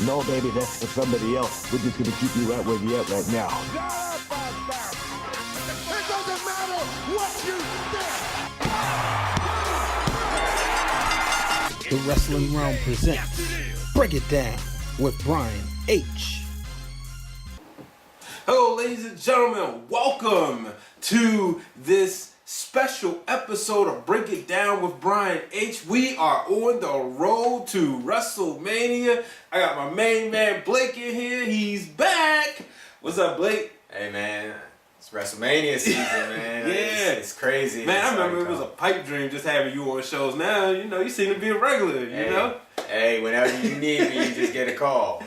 No, baby, that's for somebody else. We're just gonna keep you right where you're at right now. It doesn't matter what you think. The Wrestling Realm presents Break It Down with Brian H. Hello, ladies and gentlemen. Welcome to this special episode of Break It Down with Brian H. We are on the road to WrestleMania. I got my main man Blake in here. He's back. What's up, Blake? Hey, man. It's WrestleMania season, man. Yeah. It's crazy. Man, I It's remember like, it was a pipe dream just having you on shows. Now, you seem to be a regular, you know? Hey, whenever you need me, you just get a call,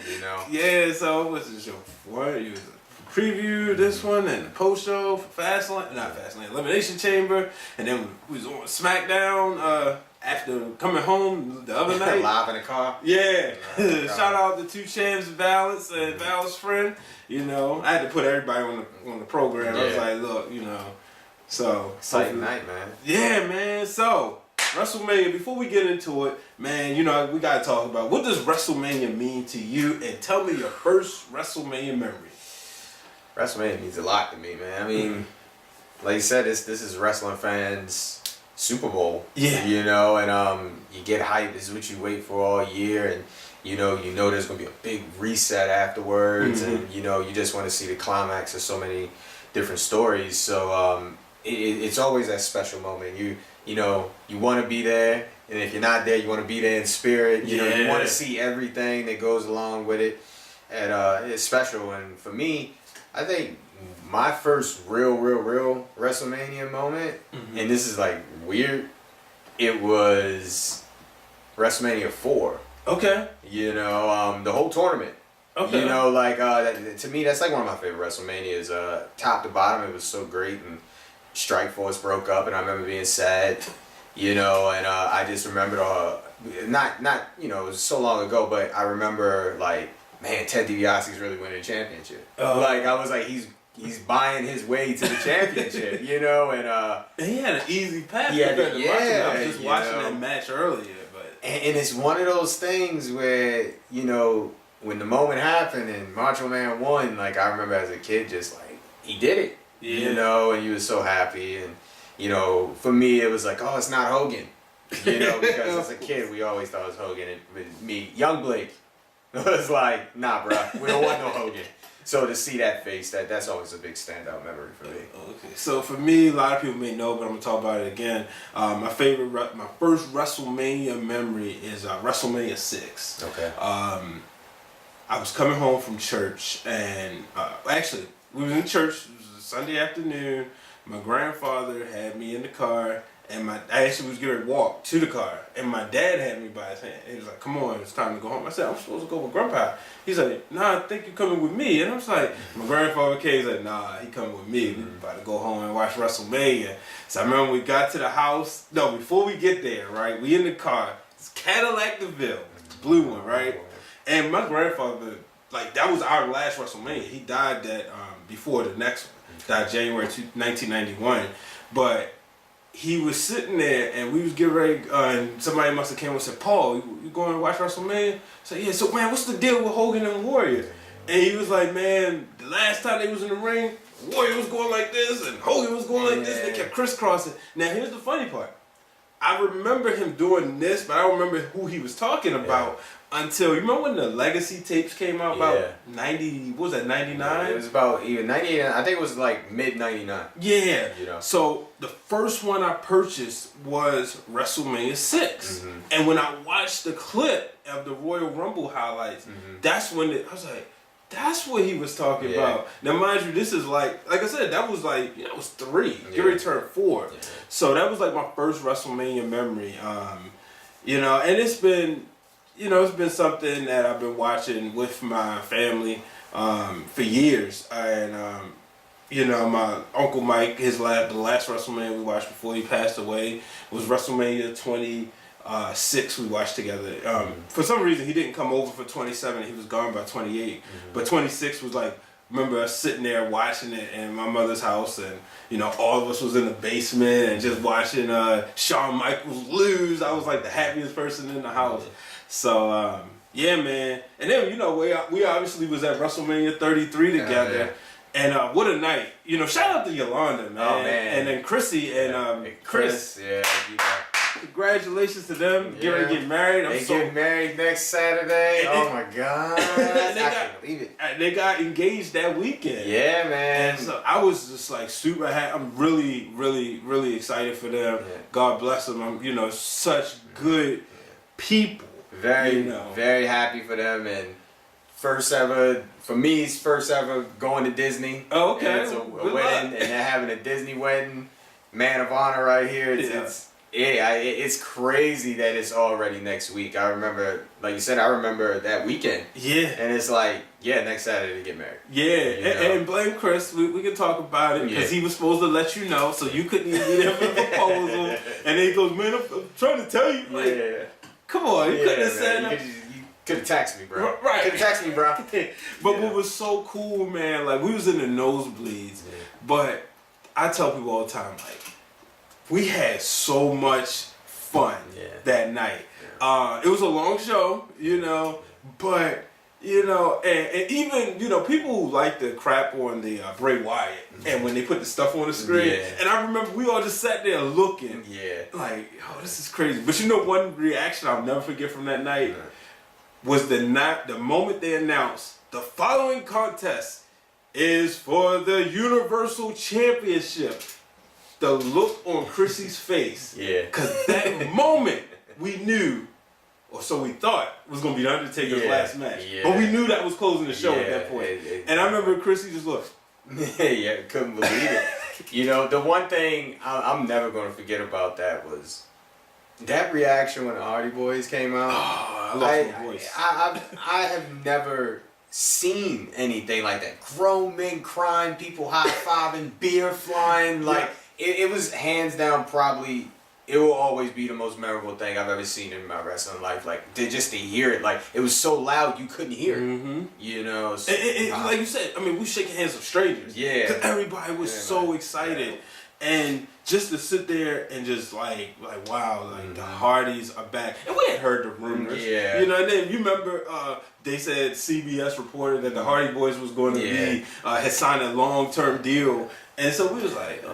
Yeah, so what's this show? What? You was a preview, this one, and the post show for Fastlane, Elimination Chamber, and then we was on SmackDown after coming home the other night. Live in the car. Yeah. Shout out to Two Champs, Balance, and Val's friend. I had to put everybody on the program. I was Yeah. like, look, so Exciting night, man. yeah, man. So WrestleMania. Before we get into it, man, we gotta talk about what does WrestleMania mean to you, and tell me your first WrestleMania memory. WrestleMania means a lot to me, man. I mean, like you said, this is wrestling fans' Super Bowl. Yeah. And you get hyped. This is what you wait for all year, and you know there's gonna be a big reset afterwards, and you just want to see the climax of so many different stories. So it's always that special moment. You want to be there, and if you're not there, you want to be there in spirit. You want to see everything that goes along with it, and it's special. And for me, I think my first real WrestleMania moment, and this is like weird, it was WrestleMania 4. Okay. The whole tournament. Okay. To me, that's like one of my favorite WrestleManias. Top to bottom, it was so great, and Strikeforce broke up, and I remember being sad. And I just remembered not it was so long ago, but I remember like, man, Ted DiBiase's really winning the championship. I was like, he's buying his way to the championship, and he had an easy path. Yeah, I was just watching that match earlier, but and it's one of those things where when the moment happened and Macho Man won, like I remember as a kid, just like he did it, and you was so happy, and for me it was like, oh, it's not Hogan, because as a kid we always thought it was Hogan, and with me, young Blake. It was like, nah, bro, we don't want no Hogan. So to see that face, that's always a big standout memory for me. Okay, so for me, a lot of people may know, but I'm gonna talk about it again. My first WrestleMania memory is WrestleMania 6. Okay. I was coming home from church, and actually, we was in church. It was a Sunday afternoon. My grandfather had me in the car, and I actually was getting ready to walk to the car, and my dad had me by his hand. He was like, come on, it's time to go home. I said, I'm supposed to go with Grandpa. He's like, nah, I think you're coming with me. And I was like, my grandfather came, he's like, nah, he coming with me. We about to go home and watch WrestleMania. So I remember we got to the house. No, before we get there, right, we in the car. It's Cadillac DeVille, blue one, right? And my grandfather, like, that was our last WrestleMania. He died before the next one. Died January 1991. But he was sitting there, and we was getting ready, and somebody must have came and said, Paul, you going to watch WrestleMania? I said, yeah. So, man, what's the deal with Hogan and Warrior? And he was like, man, the last time they was in the ring, Warrior was going like this, and Hogan was going like this, and they kept crisscrossing. Now, here's the funny part. I remember him doing this, but I don't remember who he was talking about until, you remember when the Legacy tapes came out about 90, what was that, 99? It was about even 98, I think it was like mid-99. Yeah. So the first one I purchased was WrestleMania 6. And when I watched the clip of the Royal Rumble highlights, that's when I was like, that's what he was talking about. Now, mind you, this is like I said, that was like, it was 3. Get ready to turn 4. Yeah. So that was like my first WrestleMania memory. And it's been, it's been something that I've been watching with my family for years. And, my Uncle Mike, the last WrestleMania we watched before he passed away was WrestleMania 26 we watched together. For some reason, he didn't come over for 27. He was gone by 28. But 26 was like, remember us sitting there watching it in my mother's house, and all of us was in the basement and just watching Shawn Michaels lose. I was like the happiest person in the house. So Yeah, man. And then, you know, we obviously was at WrestleMania 33 together. Yeah. And what a night. You know, shout out to Yolanda, man. Oh, man. And then Chrissy and Chris. Yeah, you know. Congratulations to them. Get ready to get married. They get married next Saturday. Oh, my God. I can't believe it. They got engaged that weekend. Yeah, man. And so I was just like super happy. I'm really, really, really excited for them. Yeah. God bless them. I'm, you know, such good people. Very, you know. very happy for them. And first ever, for me, it's first ever going to Disney. Oh, okay. And it's a wedding, and they're having a Disney wedding. Man of honor right here. It's crazy that it's already next week. I remember, like you said, I remember that weekend. Yeah. And it's like, yeah, next Saturday to get married. Yeah. And blame Chris. We can talk about it because he was supposed to let you know, so you couldn't even be there for the proposal. And then he goes, man, I'm trying to tell you. Like, come on, you couldn't have said that. You could have texted me, bro. Right. Could have texted me, bro. But what was so cool, man, like we was in the nosebleeds, but I tell people all the time, like, we had so much fun that night. It was a long show, you know, but, you know, and even, you know, people who like to crap on the Bray Wyatt and when they put the stuff on the screen. And I remember we all just sat there looking like, oh, this is crazy. But you know, one reaction I'll never forget from that night was the moment they announced the following contest is for the Universal Championship. The look on Chrissy's face. Because that moment we knew, or so we thought, was going to be the Undertaker's last match. But we knew that was closing the show at that point. And I remember Chrissy just looked. Couldn't believe it. You know, the one thing I'm never going to forget about that was that reaction when the Hardy Boys came out. Oh, I lost my voice. I have never seen anything like that. Grown men crying, people high-fiving, beer flying, like... It was hands down probably, it will always be the most memorable thing I've ever seen in my wrestling life. Like, just to hear it, like, it was so loud you couldn't hear it. You know? So, like you said, I mean, we shaking hands with strangers. Because everybody was so excited. And just to sit there and just like wow, like the Hardys are back. And we had heard the rumors. You know, and then you remember they said CBS reported that the Hardy Boys was going to be, had signed a long-term deal. And so we was like,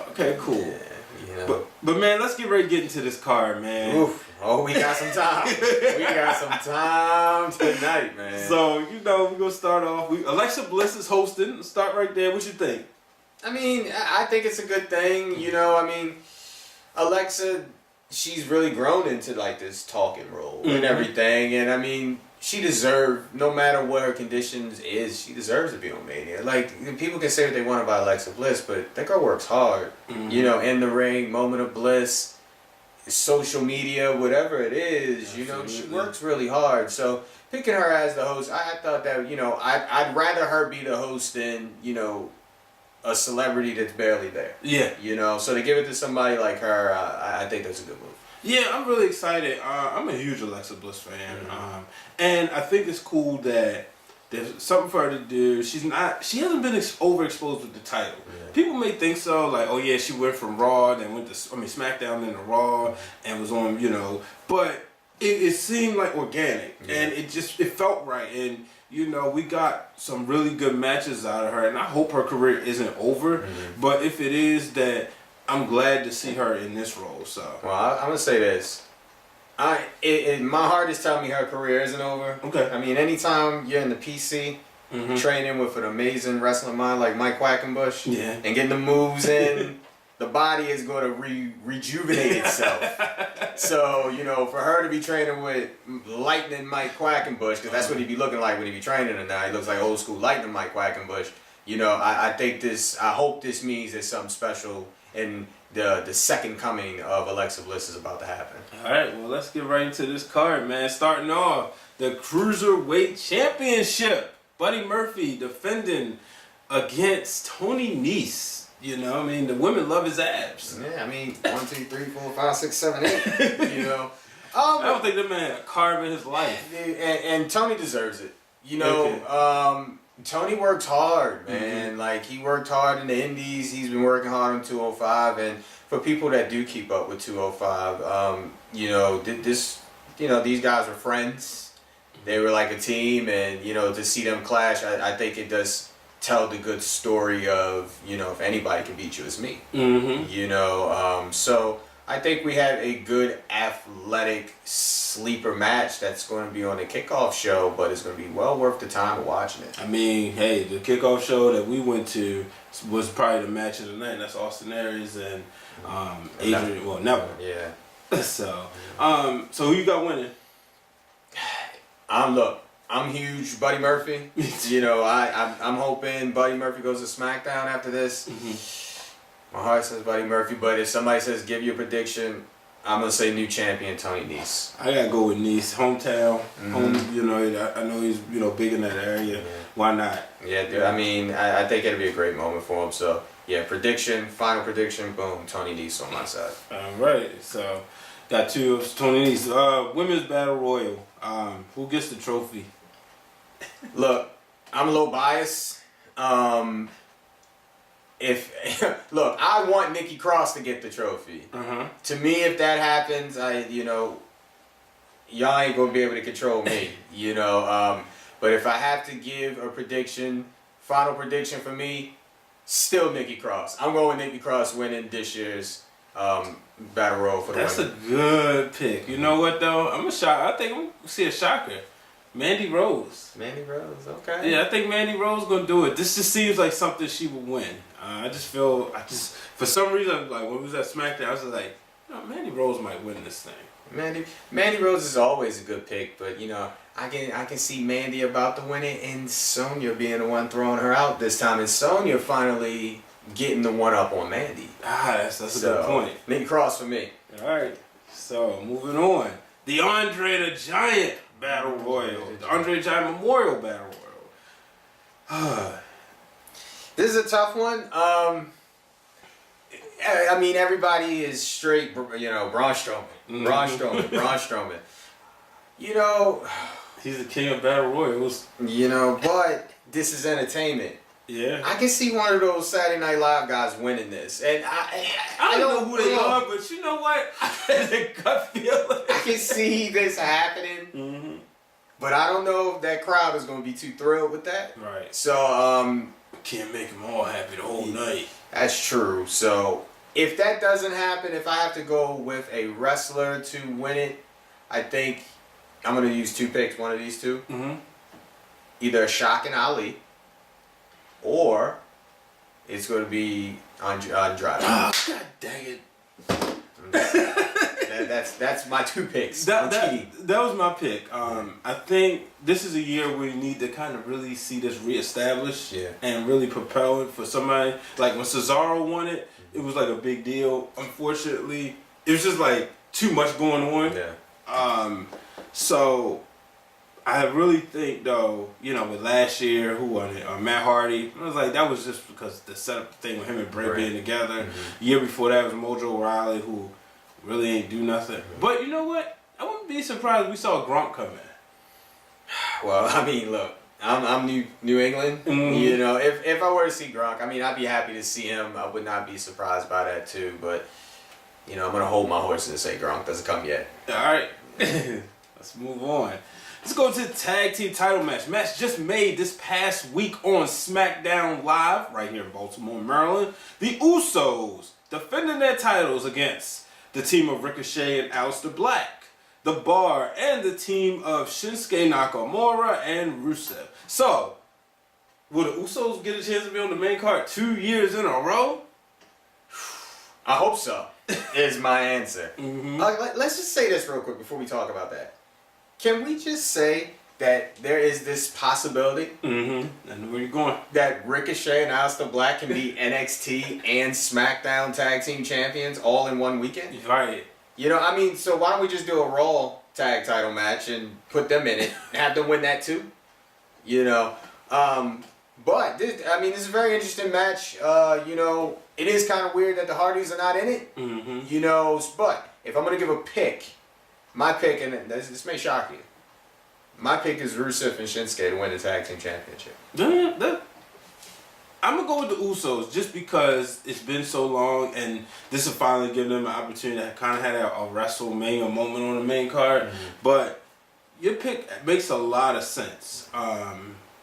okay, cool. You know. But man, let's get ready to get into this card, man. Oof. Oh, we got some time. We got some time tonight, man. So, you know, we're going to start off. Alexa Bliss is hosting. Let's start right there. What you think? I mean, I think it's a good thing. You know, I mean, Alexa, she's really grown into like this talking role and everything. And I mean, she deserves, no matter what her conditions is, she deserves to be on Mania. Like, people can say what they want about Alexa Bliss, but that girl works hard. You know, in the ring, moment of bliss, social media, whatever it is, you know, she works really hard. So picking her as the host, I thought that, you know, I'd rather her be the host than, you know, a celebrity that's barely there. You know, so to give it to somebody like her, I think that's a good move. Yeah, I'm really excited. I'm a huge Alexa Bliss fan. And I think it's cool that there's something for her to do. She hasn't been overexposed with the title. People may think so, like, oh yeah, she went from Raw, then went to, SmackDown, then to Raw, and was on, you know, but it seemed like organic, and it felt right, and you know, we got some really good matches out of her, and I hope her career isn't over, but if it is, that I'm glad to see her in this role. So, well, I'm gonna say this. My heart is telling me her career isn't over. Okay. I mean, anytime you're in the PC, training with an amazing wrestling mind like Mike Quackenbush, and getting the moves in, the body is going to rejuvenate itself. So, you know, for her to be training with Lightning Mike Quackenbush, because that's what he'd be looking like when he be training her now. He looks like old school Lightning Mike Quackenbush. You know, I hope this means there's something special in the second coming of Alexa Bliss is about to happen. All right, well, let's get right into this card, man. Starting off, the Cruiserweight Championship. Buddy Murphy defending against Tony Nese. You know, I mean, the women love his abs. Yeah, I mean, 1, 2, 3, 4, 5, 6, 7, 8. You know, I don't think that man carving his life. And Tony deserves it. You know, Tony works hard, man. Like, he worked hard in the Indies. He's been working hard on 205. And for people that do keep up with 205, you know, these guys are friends. They were like a team, and to see them clash, I think it does tell the good story of if anybody can beat you, it's me. So I think we had a good athletic sleeper match that's going to be on the kickoff show, but it's going to be well worth the time of watching it. I mean, hey, the kickoff show that we went to was probably the match of the night. That's Austin Aries and Adrian. Well, never. Yeah. So who you got winning? I'm huge Buddy Murphy. I'm hoping Buddy Murphy goes to SmackDown after this. My heart says Buddy Murphy, but if somebody says give you a prediction, I'm gonna say new champion Tony Nese. I gotta go with Nese, hometown. Home, I know he's big in that area. Yeah. Why not? Yeah, I mean, I think it'll be a great moment for him. So yeah, final prediction, boom, Tony Nese on my side. All right, so got two of Tony Nese. Women's Battle Royal. Who gets the trophy? Look, I'm a little biased. I want Nikki Cross to get the trophy. To me, if that happens, y'all ain't gonna be able to control me. But if I have to give a prediction, final prediction for me, still Nikki Cross. I'm going with Nikki Cross winning this year's Battle Royal for the That's women. a good pick. You know what though? I think I'm gonna see a shocker. Mandy Rose. Mandy Rose, okay. Yeah, I think Mandy Rose gonna do it. This just seems like something she would win. For some reason, like when we was at SmackDown, I was just like, Mandy Rose might win this thing. Mandy Rose is always a good pick, but I can see Mandy about to win it, and Sonya being the one throwing her out this time, and Sonya finally getting the one up on Mandy. That's a good point. Nikki Cross for me. All right, so moving on, the Andre the Giant Battle Royal, the Andre the Giant Memorial Battle Royal. This is a tough one. I mean, everybody is straight, Braun Strowman. Braun Strowman. He's the king of Battle Royals. But this is entertainment. Yeah. I can see one of those Saturday Night Live guys winning this. And I don't know who they are, but you know what? I had a gut feeling. I can see this happening. But I don't know if that crowd is going to be too thrilled with that. Right. So, can't make them all happy the whole night. That's true. So, if that doesn't happen, if I have to go with a wrestler to win it, I think I'm going to use two picks, one of these two. Either Shaq and Ali, or it's going to be Andrade. Oh, God dang it. That's my two picks. That was my pick. I think this is a year where you need to kind of really see this reestablished and really propel it for somebody. Like when Cesaro won it, it was like a big deal. Unfortunately, it was just like too much going on. Yeah. So I really think though, with last year, who won it? Matt Hardy. I was like, that was just because the setup thing with him and Bray being together. Year before that was Mojo Rawley, who really ain't do nothing. But you know what? I wouldn't be surprised if we saw Gronk come in. Well, I mean, look, I'm New England. If I were to see Gronk, I mean, I'd be happy to see him. I would not be surprised by that too. But I'm gonna hold my horses and say Gronk doesn't come yet. All right, let's move on. Let's go to the tag team title match. Match just made this past week on SmackDown Live, right here in Baltimore, Maryland. The Usos defending their titles against the team of Ricochet and Aleister Black, The Bar, and the team of Shinsuke Nakamura and Rusev. So, will the Usos get a chance to be on the main card 2 years in a row? I hope so, is my answer. Let's just say this real quick before we talk about that. Can we just say that there is this possibility and where you going? that Ricochet and Aleister Black can be NXT and SmackDown tag team champions all in one weekend? Right. So why don't we just do a Raw tag title match and put them in it and have them win that too? But this is a very interesting match. It is kind of weird that the Hardys are not in it. But if I'm going to give a pick, my pick, and this may shock you, my pick is Rusev and Shinsuke to win the tag team championship. I'm going to go with the Usos just because it's been so long and this will finally give them an opportunity to kind of have a WrestleMania moment on the main card. But your pick makes a lot of sense.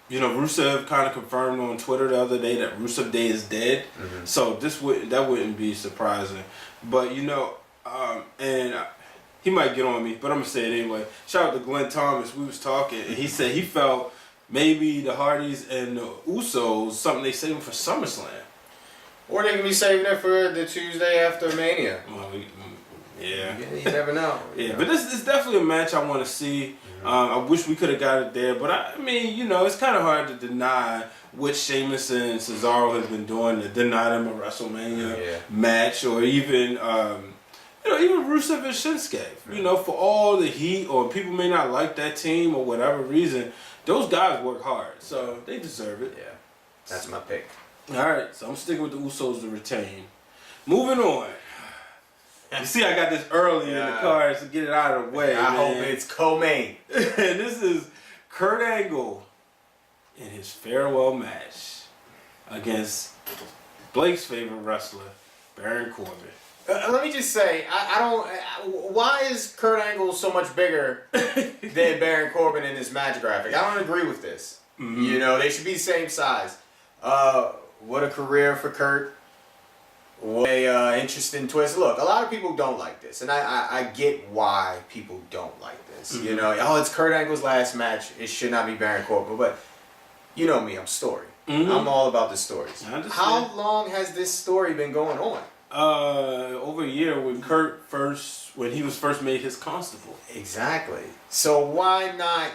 You know, Rusev kind of confirmed on Twitter the other day that Rusev Day is dead. So that wouldn't be surprising. But, you know, and he might get on me, but I'm going to say it anyway. Shout out to Glenn Thomas. We was talking, and he said he felt maybe the Hardys and the Usos, something they saving for SummerSlam. Or they can be saving it for the Tuesday after Mania. Well, yeah. You never know. Yeah, but this is definitely a match I want to see. I wish we could have got it there, but I mean, you know, it's kind of hard to deny what Sheamus and Cesaro has been doing to deny them a WrestleMania match, or even, you know, even Rusev and Shinsuke. You know, for all the heat, or people may not like that team or whatever reason, those guys work hard, so they deserve it. Yeah, that's my pick. All right, so I'm sticking with the Usos to retain. Moving on. You see, I got this early in the cards to get it out of the way. I hope it's co-main. And this is Kurt Angle in his farewell match against Blake's favorite wrestler, Baron Corbin. Let me just say, I don't. Why is Kurt Angle so much bigger than Baron Corbin in this match graphic? I don't agree with this. You know, they should be the same size. What a career for Kurt. What a interesting twist. Look, a lot of people don't like this, and I get why people don't like this. You know, oh, it's Kurt Angle's last match. It should not be Baron Corbin, but you know me, I'm story. I'm all about the stories. How long has this story been going on? Over a year when when he was first made his constable. Exactly. So why not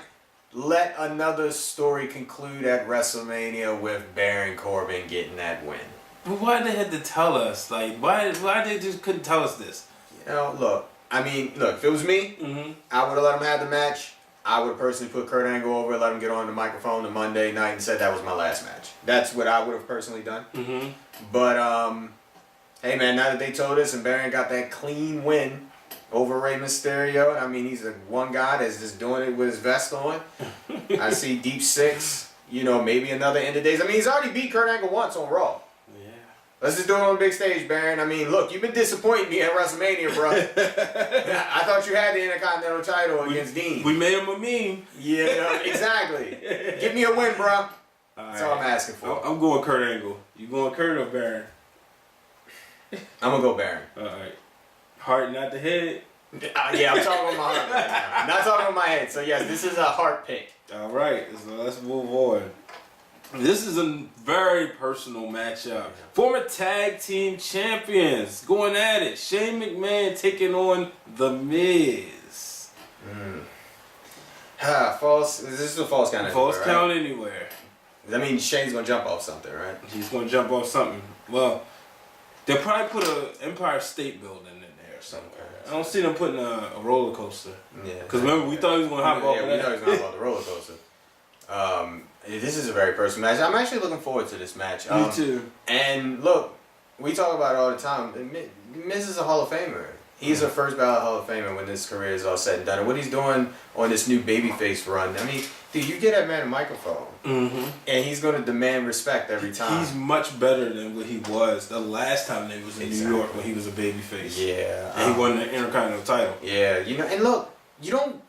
let another story conclude at WrestleMania with Baron Corbin getting that win? But why they had to tell us? Like, why they just couldn't tell us this? You know, look, if it was me, I would have let him have the match. I would have personally put Kurt Angle over, let him get on the microphone the Monday night and said that was my last match. That's what I would have personally done. But, hey man, now that they told us and Baron got that clean win over Rey Mysterio, I mean, he's the one guy that's just doing it with his vest on. I see Deep Six, you know, maybe another end of days. I mean, he's already beat Kurt Angle once on Raw. Let's just do it on the big stage, Baron. I mean, look, you've been disappointing me at WrestleMania, bro. I thought you had the Intercontinental title against Dean. We made him a meme. Yeah, exactly. Give me a win, bro. That's all I'm asking for. I'm going Kurt Angle. You going Kurt or Baron? I'm going to go Baron. All right. Heart, not the head. Yeah, I'm talking about my heart right now. Not talking about my head. So, yes, this is a heart pick. All right. So let's move on. This is a very personal matchup. Former tag team champions going at it. Shane McMahon taking on The Miz. False. This is a false count anywhere. False count anywhere. That means Shane's going to jump off something, right? He's going to jump off something. Well, they'll probably put an Empire State Building in there somewhere. I don't see them putting a roller coaster. Yeah. Because remember, we thought he was going to hop off. Yeah, we thought he was going to hop off the roller coaster. This is a very personal match. I'm actually looking forward to this match. Me too. And look, we talk about it all the time. Miz is a Hall of Famer. He's a first ballot Hall of Famer when this career is all said and done. And what he's doing on this new babyface run, I mean, dude, you get that man a microphone, and he's going to demand respect every time. He's much better than what he was the last time they was in New York when he was a babyface. Yeah. And he won the Intercontinental title. Yeah, you know, and look, you don't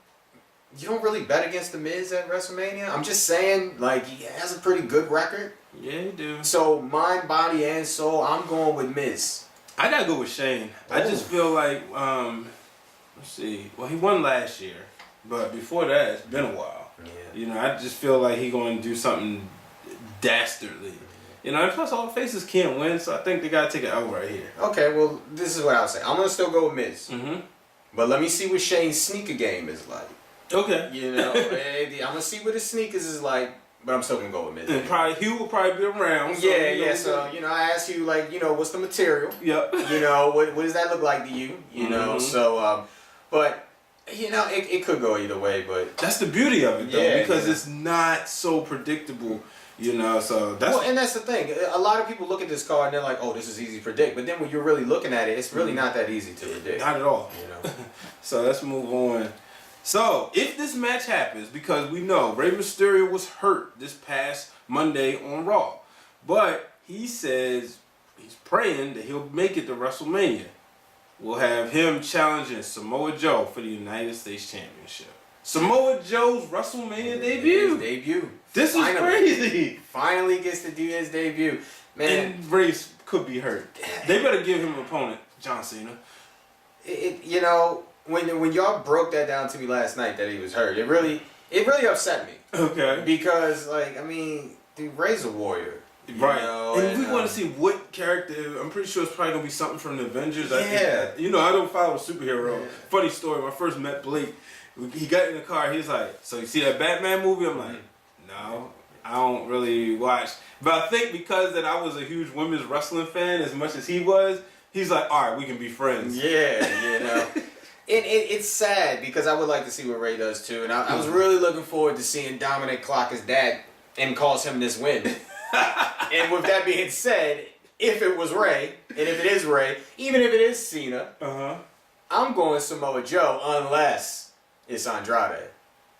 really bet against The Miz at WrestleMania. I'm just saying, like, he has a pretty good record. Yeah, he do. So, mind, body, and soul, I'm going with Miz. I gotta go with Shane. I just feel like, let's see. Well, he won last year, but before that, it's been a while. Yeah. You know, I just feel like he's going to do something dastardly. You know, and plus all the faces can't win, so I think they gotta take an L right here. Okay, well, this is what I'll say. I'm gonna still go with Miz. But let me see what Shane's sneaker game is like. Okay. You know, I'm gonna see what his sneakers is like. But I'm still gonna go with Miz. And he will probably be around. So So you know, I asked you like, you know, what's the material? Yep. You know, what does that look like to you? You know, so but you know, it could go either way. But that's the beauty of it, though, because it's not so predictable. You know, so that's and that's the thing. A lot of people look at this card and they're like, "Oh, this is easy to predict." But then when you're really looking at it, it's really not that easy to predict. Not at all. You know. So let's move on. So, if this match happens, because we know Rey Mysterio was hurt this past Monday on Raw, but he says he's praying that he'll make it to WrestleMania. We'll have him challenging Samoa Joe for the United States Championship. Samoa Joe's WrestleMania debut. His debut. This is crazy. Finally gets to do his debut. Man. And Rey could be hurt. They better give him an opponent, John Cena. You know, when y'all broke that down to me last night that he was hurt, it really upset me. Okay. Because, like, I mean, dude, Rey's a warrior. Right. Know, and we want to see what character. I'm pretty sure it's probably going to be something from the Avengers. Yeah. I don't follow superhero. Yeah. Funny story. When I first met Blake, he got in the car. He was like, so you see that Batman movie? I'm like, no, I don't really watch. But I think because that I was a huge women's wrestling fan as much as he was, he's like, all right, we can be friends. Yeah, you know. It's sad because I would like to see what Rey does too. And I was really looking forward to seeing Dominic clock his dad and cause him this win. And with that being said, if it was Rey, and if it is Rey, even if it is Cena, I'm going Samoa Joe unless it's Andrade.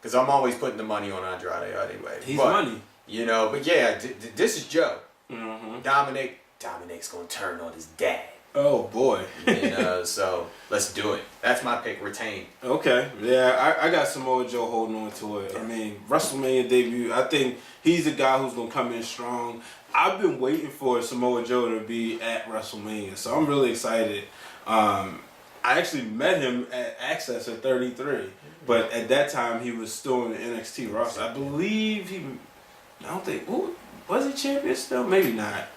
Because I'm always putting the money on Andrade anyway. He's money. You know, but yeah, this is Joe. Mm-hmm. Dominic's going to turn on his dad. Oh, boy. You know, so let's do it. That's my pick, retain. Okay. Yeah, I got Samoa Joe holding on to it. I mean, WrestleMania debut, I think he's the guy who's going to come in strong. I've been waiting for Samoa Joe to be at WrestleMania, so I'm really excited. I actually met him at Access at 33, but at that time he was still in the NXT roster. I believe was he champion still? Maybe not.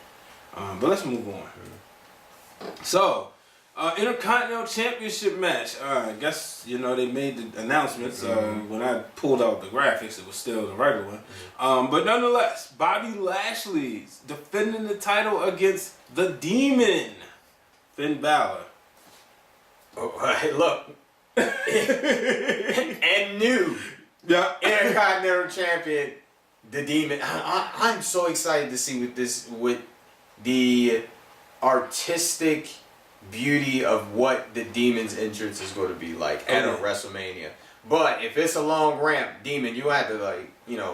But let's move on. So, Intercontinental Championship match. I guess, they made the announcements. When I pulled out the graphics, it was still the regular one. But nonetheless, Bobby Lashley's defending the title against the Demon, Finn Balor. Oh, hey, look. And new Intercontinental Champion, the Demon. I'm so excited to see with the artistic beauty of what the Demon's entrance is going to be like at a WrestleMania. But if it's a long ramp, Demon, you have to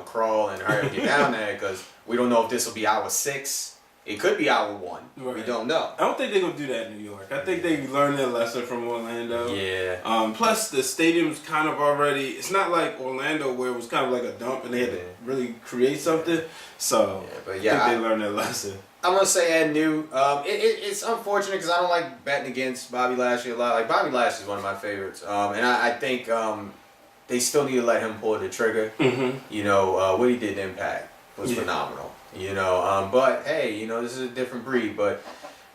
crawl and hurry to get down there because we don't know if this will be hour 6. It could be hour 1. Right. We don't know. I don't think they're going to do that in New York. I think they learned their lesson from Orlando. Yeah. Plus, the stadium's kind of already... It's not like Orlando where it was kind of like a dump and they had to really create something. So, I think they learned their lesson. I'm going to say add new. It's unfortunate because I don't like betting against Bobby Lashley a lot. Like, Bobby Lashley is one of my favorites. And I think they still need to let him pull the trigger. Mm-hmm. What he did in Impact was phenomenal. But hey, this is a different breed. But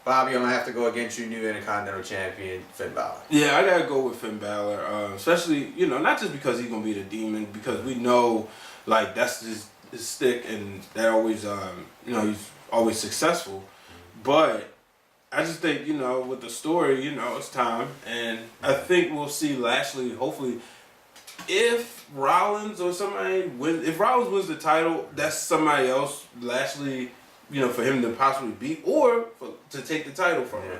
Bobby, I'm gonna have to go against your new Intercontinental Champion, Finn Balor. Yeah, I gotta go with Finn Balor, especially not just because he's gonna be the Demon, because we know like that's his stick, and that always he's always successful. But I just think with the story, it's time, and I think we'll see Lashley hopefully. If Rollins or somebody if Rollins wins the title, that's somebody else, Lashley, for him to possibly beat or to take the title from him.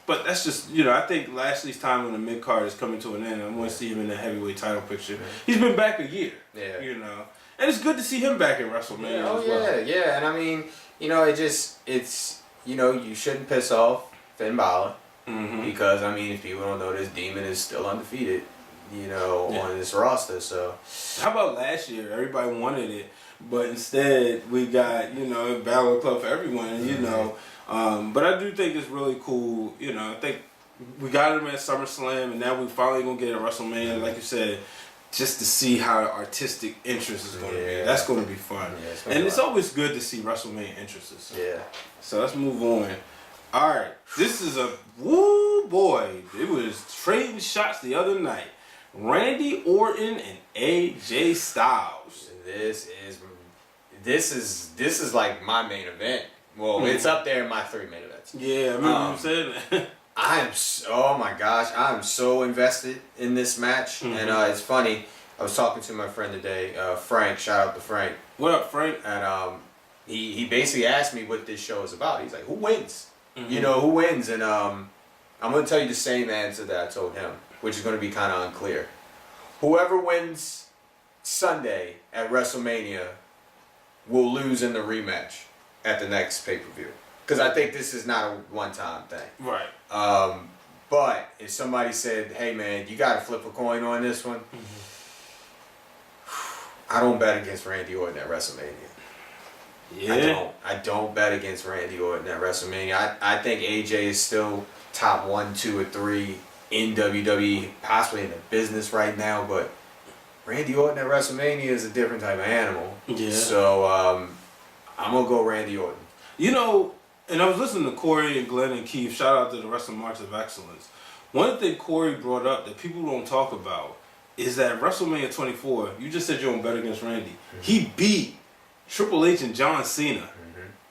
But that's just, I think Lashley's time on the mid card is coming to an end. I want to see him in the heavyweight title picture. He's been back a year, and it's good to see him back in WrestleMania as well. Yeah, and I mean, you shouldn't piss off Finn Balor because if people don't know, this Demon is still undefeated. On this roster. So, how about last year? Everybody wanted it, but instead we got Balor Club for everyone. But I do think it's really cool. I think we got him at SummerSlam, and now we finally gonna get it at WrestleMania, like you said, just to see how the artistic interest is gonna be. That's gonna be fun, and it's always good to see WrestleMania entrances. Yeah. So let's move on. All right, this is a woo boy. It was trading shots the other night. Randy Orton and AJ Styles. This is like my main event. Well, it's up there in my 3 main events. Yeah, I remember you saying that. Oh my gosh, I'm so invested in this match. And it's funny, I was talking to my friend today, Frank, shout out to Frank. What up, Frank? And he basically asked me what this show is about. He's like, who wins? Who wins? And I'm going to tell you the same answer that I told him, which is going to be kind of unclear. Whoever wins Sunday at WrestleMania will lose in the rematch at the next pay-per-view. Because I think this is not a one-time thing. Right. But if somebody said, hey man, you got to flip a coin on this one, I don't bet against Randy Orton at WrestleMania. Yeah. I don't bet against Randy Orton at WrestleMania. I think AJ is still top 1, 2, or 3 in WWE, possibly in the business right now, but Randy Orton at WrestleMania is a different type of animal. Yeah. So I'm going to go Randy Orton. You know, and I was listening to Corey and Glenn and Keith. Shout out to the Wrestling March of Excellence. One thing Corey brought up that people don't talk about is that WrestleMania 24, you just said you don't bet against Randy. Mm-hmm. He beat Triple H and John Cena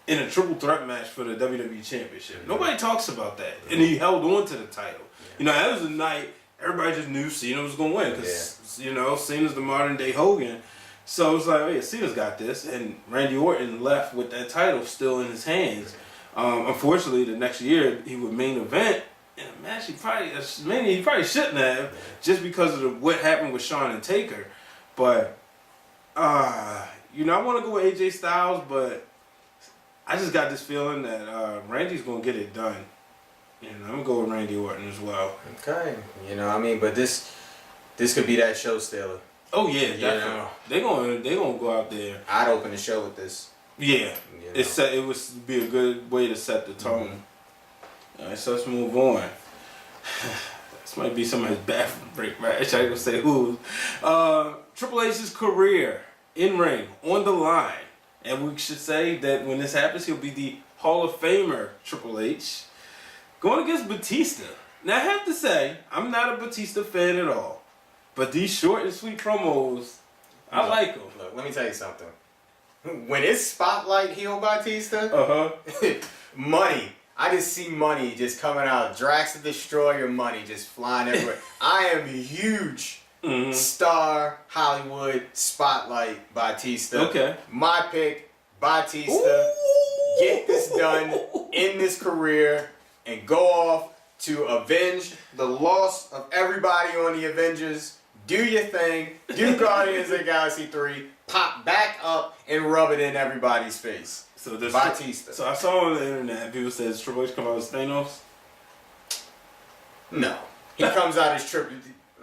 in a triple threat match for the WWE Championship. Mm-hmm. Nobody talks about that. And he held on to the title. Yeah. You know, that was a night everybody just knew Cena was going to win because, you know, Cena's the modern day Hogan. So it was like, oh yeah, Cena's got this. And Randy Orton left with that title still in his hands. Unfortunately, the next year he would main event in a match he probably shouldn't have, just because of what happened with Shawn and Taker. But you know, I want to go with AJ Styles, but I just got this feeling that Randy's gonna get it done. And I'm gonna go with Randy Orton as well. Okay, you know, I mean, but this could be that show stealer. Oh yeah, definitely. They gonna go out there. I'd open the show with this. Yeah, you know. It would be a good way to set the tone. Mm-hmm. All right, so let's move on. This might be somebody's bathroom break match. I ain't gonna say who. Triple H's career in ring on the line, and we should say that when this happens, he'll be the Hall of Famer Triple H going against Batista. Now I have to say, I'm not a Batista fan at all, but these short and sweet promos, I like them. Look, let me tell you something. When it's Spotlight heel Batista, money. I just see money just coming out. Drax the Destroyer money just flying everywhere. I am a huge star Hollywood Spotlight Batista. Okay. My pick, Batista. Ooh. Get this done in this career and go off to avenge the loss of everybody on the Avengers. Do your thing. Do Guardians of the Galaxy 3. Pop back up and rub it in everybody's face. So there's Batista. So I saw on the internet people said Triple H come out as Thanos. No, he comes out as Triple.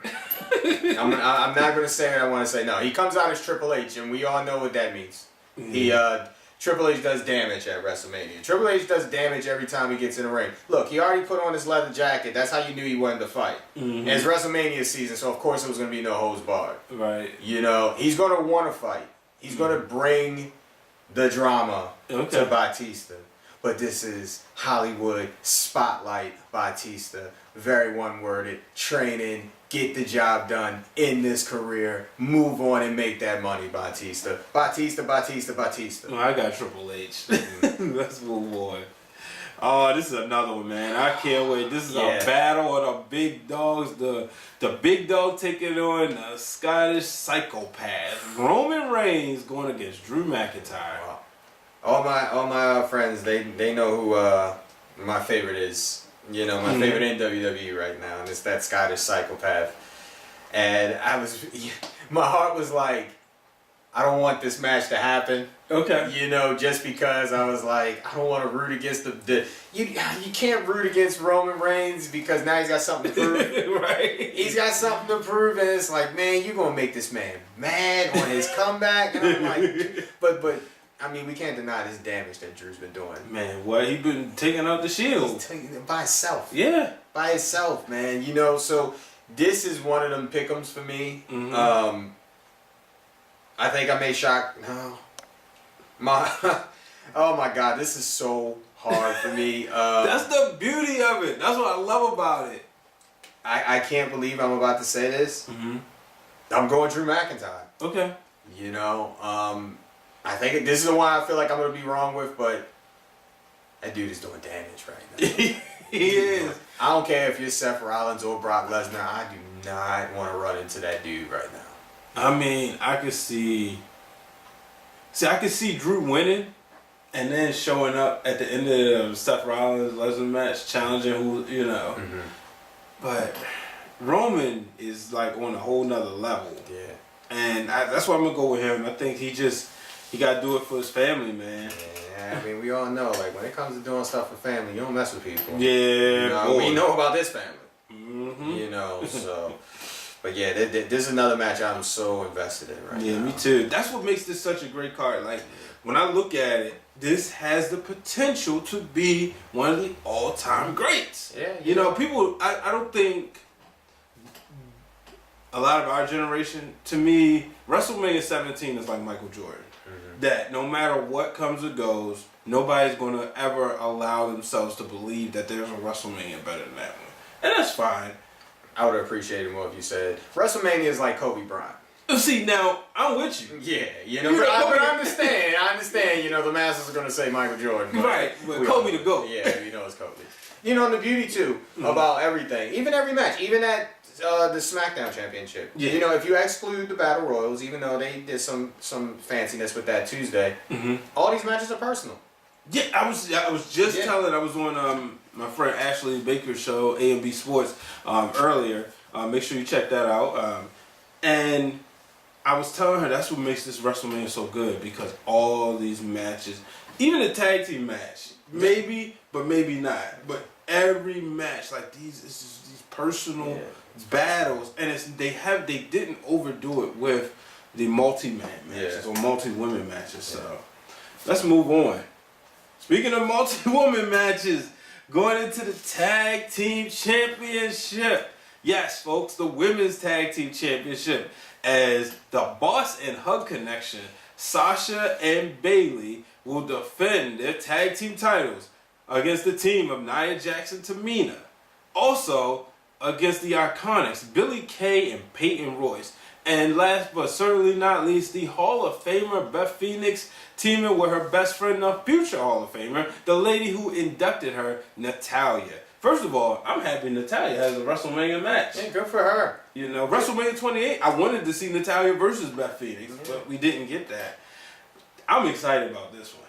I'm not gonna say what I want to say. No, he comes out as Triple H, and we all know what that means. Mm-hmm. Triple H does damage at WrestleMania. Triple H does damage every time he gets in the ring. Look, he already put on his leather jacket. That's how you knew he wanted to fight. Mm-hmm. And it's WrestleMania season, so of course it was going to be no holds barred. Right. You know, he's going to want to fight. He's going to bring the drama to Batista. But this is Hollywood Spotlight Batista. Very one-worded. Training. Get the job done in this career. Move on and make that money, Batista. Batista. No, I got Triple H. Let's move on. Oh, this is another one, man. I can't wait. This is a battle of the big dogs. The big dog taking on the Scottish psychopath. Roman Reigns going against Drew McIntyre. Wow. All my friends, they know who my favorite is. You know, my favorite in WWE right now, and it's that Scottish psychopath. And my heart was like, I don't want this match to happen. Okay. You know, just because I was like, I don't want to root against you can't root against Roman Reigns because now he's got something to prove. Right. He's got something to prove, and it's like, man, you're going to make this man mad on his comeback. And I'm like, but I mean, we can't deny this damage that Drew's been doing. Man, what? He been taking out the Shield. He's taking it by himself. Yeah. By himself, man. You know, so this is one of them pick'ems for me. Mm-hmm. I think I may shock. No. Oh my God, this is so hard for me. That's the beauty of it. That's what I love about it. I can't believe I'm about to say this. Mm-hmm. I'm going Drew McIntyre. Okay. You know, I think this is the one I feel like I'm going to be wrong with, but that dude is doing damage right now. He is. I don't care if you're Seth Rollins or Brock Lesnar. I do not want to run into that dude right now. I mean, I could see Drew winning and then showing up at the end of the Seth Rollins Lesnar match, challenging who, you know. Mm-hmm. But Roman is like on a whole nother level. Yeah. And that's why I'm going to go with him. I think he got to do it for his family, man. Yeah, I mean, we all know, like, when it comes to doing stuff for family, you don't mess with people. Yeah, you know, we know about this family. You know, so. But yeah, this is another match I'm so invested in right now. Yeah, me too. That's what makes this such a great card. Like, when I look at it, this has the potential to be one of the all-time greats. Yeah. You know, people, I don't think a lot of our generation, to me, WrestleMania 17 is like Michael Jordan. That no matter what comes or goes, nobody's going to ever allow themselves to believe that there's a WrestleMania better than that one. And that's fine. I would have appreciated more if you said WrestleMania is like Kobe Bryant. See, now, I'm with you. Yeah, you know, but I understand, you know, the masses are going to say Michael Jordan. But Right, but Kobe the GOAT. Yeah, you know it's Kobe. You know, and the beauty, too, about everything, even every match, even at the SmackDown Championship. Yeah. You know, if you exclude the Battle Royals, even though they did some fanciness with that Tuesday, all these matches are personal. Yeah, I was just telling, I was on my friend Ashley Baker's show, A&B Sports, earlier. Make sure you check that out. And I was telling her that's what makes this WrestleMania so good, because all these matches, even the tag team match, maybe, but maybe not. But every match, like it's just these personal battles, and they didn't overdo it with the multi-man matches or multi-women matches. So let's move on. Speaking of multi-woman matches, going into the Tag Team Championship. Yes, folks, the Women's Tag Team Championship, as the Boss and Hug Connection, Sasha and Bayley, will defend their tag team titles against the team of Nia Jax and Tamina. Also, against the Iconics, Billie Kay and Peyton Royce. And last but certainly not least, the Hall of Famer Beth Phoenix teaming with her best friend, the future Hall of Famer, the lady who inducted her, Natalya. First of all, I'm happy Natalya has a WrestleMania match. Yeah, good for her. You know, WrestleMania 28, I wanted to see Natalya versus Beth Phoenix, but we didn't get that. I'm excited about this one.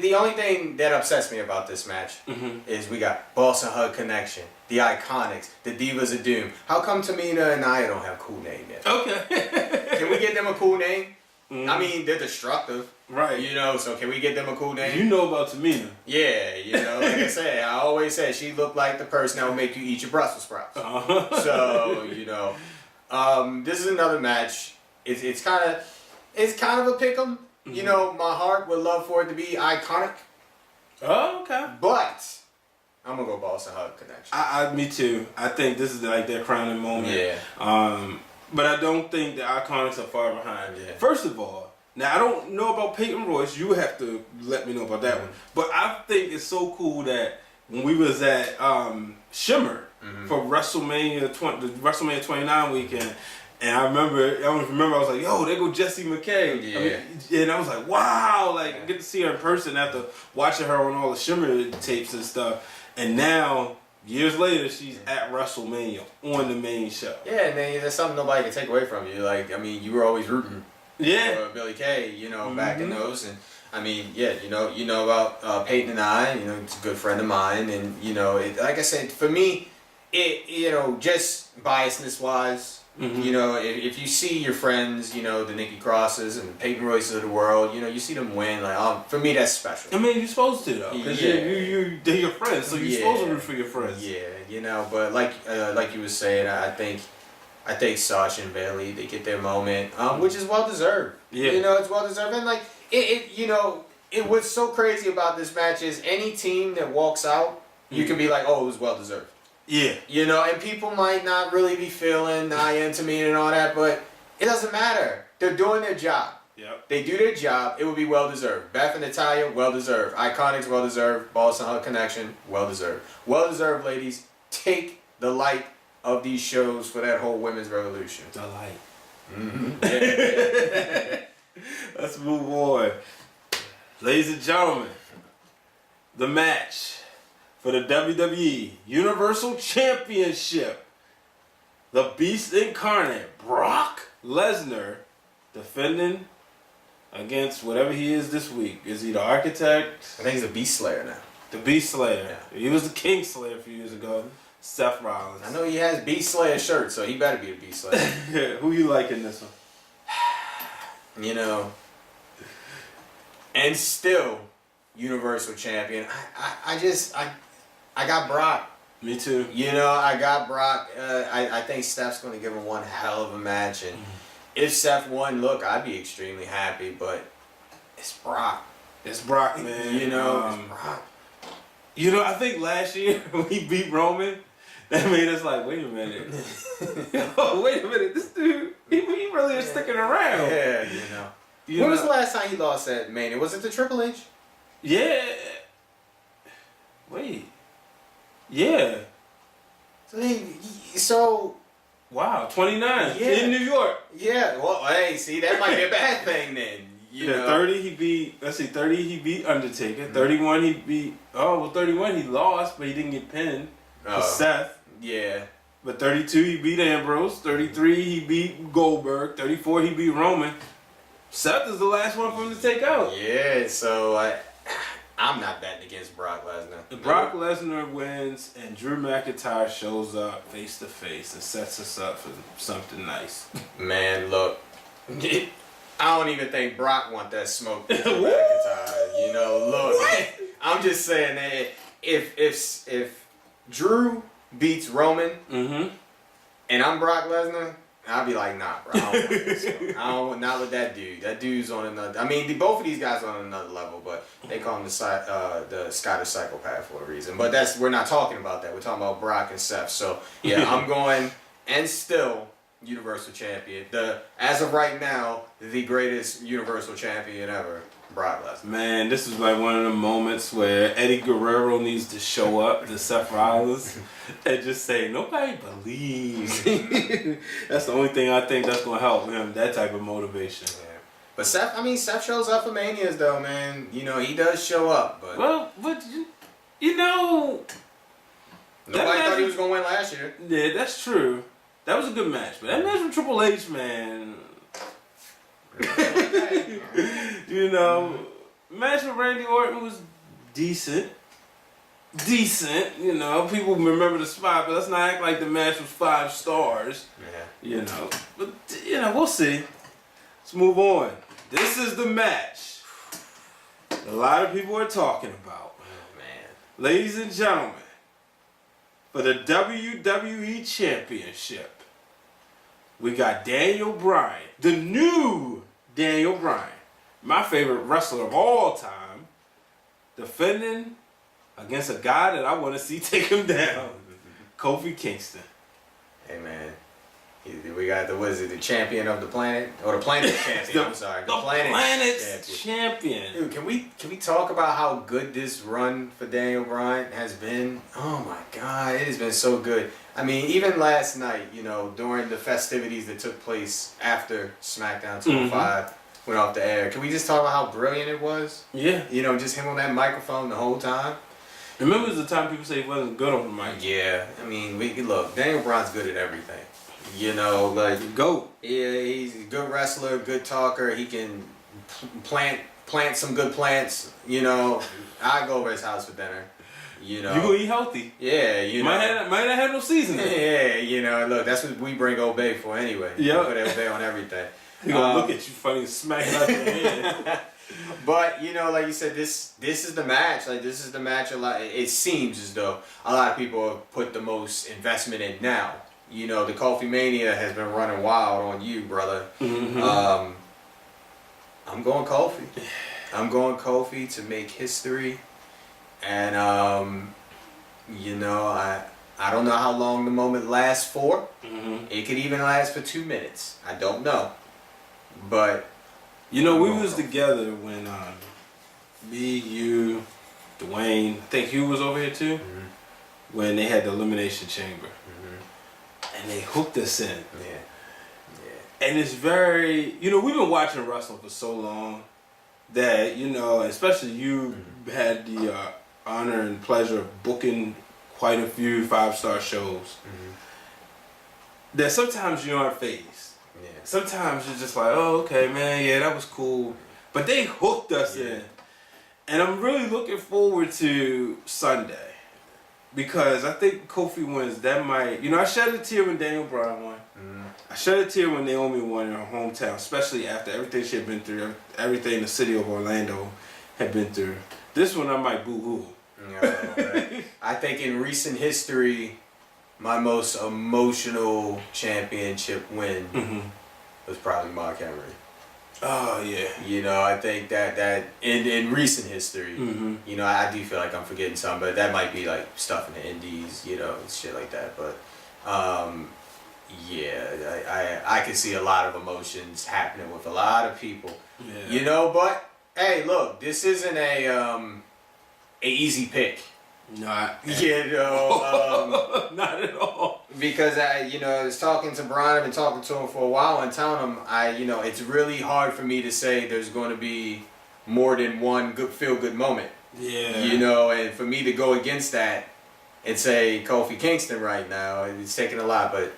The only thing that upsets me about this match is we got Boss and Hug Connection, the Iconics, the Divas of Doom. How come Tamina and Nia don't have a cool name yet? Okay. Can we get them a cool name? I mean, they're destructive. Right. You know, so can we get them a cool name? You know about Tamina. Yeah, you know, like I said, I always said she looked like the person that would make you eat your Brussels sprouts. So, you know, this is another match. It's kind of a pick'em. You know, my heart would love for it to be Iconic. Oh, okay. But I'm gonna go Boss and Hug Connection. Me too. I think this is like their crowning moment. Yeah. But I don't think the Iconics are far behind. Yeah. First of all, now I don't know about Peyton Royce. You have to let me know about that one. But I think it's so cool that when we was at Shimmer for WrestleMania 29 weekend, and I was like, yo, there go Jessie McKay. Yeah. I mean, and I was like, wow, like I get to see her in person after watching her on all the Shimmer tapes and stuff. And now, years later, she's at WrestleMania on the main show. Yeah, and then there's something nobody can take away from you. Like, I mean, you were always rooting for Billie Kay, you know, back in those. And I mean, yeah, you know about Peyton and I. You know, it's a good friend of mine, and you know, like I said, for me, you know, just biasness wise. You know, if you see your friends, you know, the Nikki Crosses and the Peyton Royces of the world, you know, you see them win, like, for me, that's special. I mean, you're supposed to, though, because they're your friends, so you're supposed to root for your friends. Yeah, you know, but like you were saying, I think Sasha and Bayley, they get their moment, which is well deserved. Yeah, you know, it's well deserved, and like you know, what's so crazy about this match is any team that walks out, you can be like, oh, it was well deserved. Yeah. You know, and people might not really be feeling Nia and Tamina and all that, but it doesn't matter. They're doing their job. Yep. They do their job. It would be well deserved. Beth and Natalya, well deserved. Iconics, well deserved. Boss and Hug Connection, well deserved. Well deserved, ladies. Take the light of these shows for that whole women's revolution. The light. Yeah. Let's move on. Ladies and gentlemen, the match for the WWE Universal Championship. The Beast Incarnate, Brock Lesnar, defending against whatever he is this week. Is he the Architect? I think he's a Beast Slayer now. The Beast Slayer. Yeah. He was the King Slayer a few years ago. Seth Rollins. I know he has Beast Slayer shirt, so he better be a Beast Slayer. Who you like in this one? You know, and still Universal Champion. I got Brock. Me too. You know, I got Brock. I think Steph's going to give him one hell of a match. And if Steph won, look, I'd be extremely happy. But it's Brock. It's Brock, man. You know, it's Brock. You know, I think last year when he beat Roman, that made us like, wait a minute. Oh, wait a minute. This dude, he really is sticking around. Yeah, you know. When was the last time he lost at Mania? Was it to Triple H? Yeah. Wait. Yeah. So wow, 29 yeah. in New York. Yeah. Well, hey, see, that might be a bad thing then. You know? 30 he beat. Let's see, 30 he beat Undertaker. 31 he beat. 31 he lost, but he didn't get pinned. Seth. Yeah. But 32 he beat Ambrose. 33 he beat Goldberg. 34 he beat Roman. Seth is the last one for him to take out. Yeah. So I'm not betting against Brock Lesnar. Brock Lesnar wins, and Drew McIntyre shows up face to face and sets us up for something nice. Man, look, I don't even think Brock want that smoke with Drew McIntyre. You know, look, I'm just saying that if Drew beats Roman, and I'm Brock Lesnar, I'll be like, nah, bro. I don't want this. I don't, not with that dude. That dude's on another. I mean, both of these guys are on another level, but they call him the Scottish psychopath for a reason. But we're not talking about that. We're talking about Brock and Seth. So yeah, I'm going and still Universal Champion. As of right now, the greatest Universal Champion ever, Brock Lesnar. Man, this is like one of the moments where Eddie Guerrero needs to show up to Seth Rollins and just say, nobody believes. That's the only thing I think that's going to help him, that type of motivation. Yeah. But Seth shows up for Manias though, man. You know, he does show up. But but you know, nobody thought he was going to win last year. Yeah, that's true. That was a good match. But that match with Triple H, man. You know, match with Randy Orton was decent. You know, people remember the spot, but let's not act like the match was 5 stars. Yeah. You know, but you know, we'll see. Let's move on. This is the match a lot of people are talking about. Oh man, ladies and gentlemen, for the WWE Championship, we got Daniel Bryan, the new Daniel Bryan, my favorite wrestler of all time, defending against a guy that I want to see take him down, Kofi Kingston. Hey man, we got the champion of the planet, or the planet champion. I'm sorry, the planet champion. Dude, can we talk about how good this run for Daniel Bryan has been? Oh my God, it has been so good. I mean, even last night, you know, during the festivities that took place after SmackDown 205 went off the air, can we just talk about how brilliant it was? Yeah. You know, just him on that microphone the whole time. Remember the time people say he wasn't good on the mic? Yeah, I mean, look, Daniel Bryan's good at everything. You know, like GOAT. Yeah, he's a good wrestler, good talker. He can plant some good plants. You know, I go over his house for dinner. You know, you gonna eat healthy. Yeah, you know. Might not have no seasoning. Yeah, you know. Look, that's what we bring Obey for anyway. Yeah, put Obey on everything. He gonna look at you funny and smack you out your head. But you know, like you said, this is the match. Like this is the match. It seems as though a lot of people have put the most investment in now. You know, the Kofi Mania has been running wild on you, brother. I'm going Kofi. I'm going Kofi to make history. And you know, I don't know how long the moment lasts for. It could even last for 2 minutes. I don't know. But you know, we was together when me, you, Dwayne, I think Hugh was over here too, when they had the Elimination Chamber. And they hooked us in. Yeah. And it's very, you know, we've been watching wrestling for so long that, you know, especially you had the honor and pleasure of booking quite a few 5-star shows. That sometimes you aren't phased. Yeah. Sometimes you're just like, oh, okay, man, yeah, that was cool. But they hooked us in. And I'm really looking forward to Sunday. Because I think Kofi wins, that might... You know, I shed a tear when Daniel Bryan won. I shed a tear when Naomi won in her hometown, especially after everything she had been through, everything the city of Orlando had been through. This one I might boo-hoo. No, I think in recent history, my most emotional championship win was probably Mark Henry. Oh yeah. You know, I think that in recent history, you know, I do feel like I'm forgetting some, but that might be like stuff in the indies, you know, shit like that. But yeah, I can see a lot of emotions happening with a lot of people. Yeah. You know, but hey, look, this isn't a easy pick. Not You know, not at all. because you know, I was talking to Brian. I've been talking to him for a while and telling him, you know, it's really hard for me to say there's going to be more than one good feel-good moment. Yeah. You know, and for me to go against that and say Kofi Kingston right now, it's taking a lot, but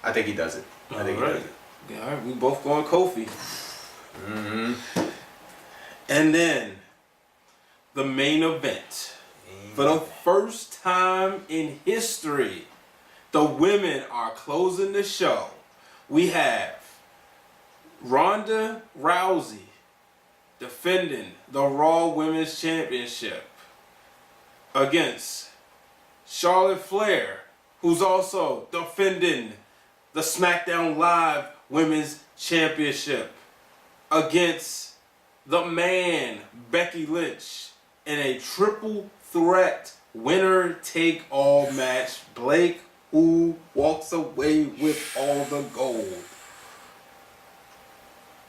I think he does it. I think he does it. Yeah, all right, we both going Kofi. And then the main event. For the first time in history, the women are closing the show. We have Ronda Rousey defending the Raw Women's Championship against Charlotte Flair, who's also defending the SmackDown Live Women's Championship against the man, Becky Lynch, in a triple threat winner-take-all match. Blake, who walks away with all the gold.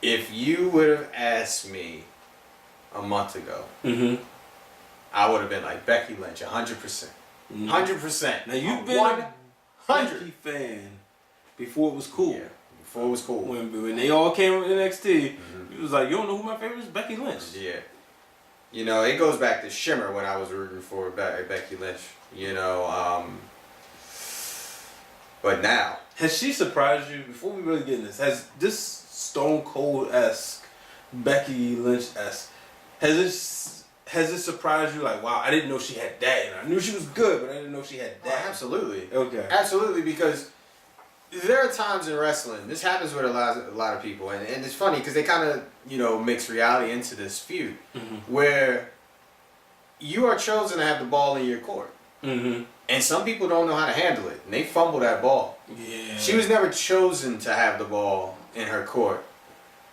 If you would have asked me a month ago, I would have been like Becky Lynch, 100%. 100%. Now you've been a Becky fan before it was cool. Yeah, before it was cool. When they all came with NXT, you was like, you don't know who my favorite is? Becky Lynch. Yeah. You know, it goes back to Shimmer when I was rooting for Becky Lynch. You know, but now. Has she surprised you, before we really get in this, has this Stone Cold-esque, Becky Lynch-esque, has it surprised you, like, wow, I didn't know she had that, and I knew she was good, but I didn't know she had that? Oh, absolutely. Okay. Absolutely, because there are times in wrestling, this happens with a lot of people, and it's funny because they kind of, you know, mix reality into this feud, where you are chosen to have the ball in your court. And some people don't know how to handle it, and they fumble that ball. Yeah. She was never chosen to have the ball in her court,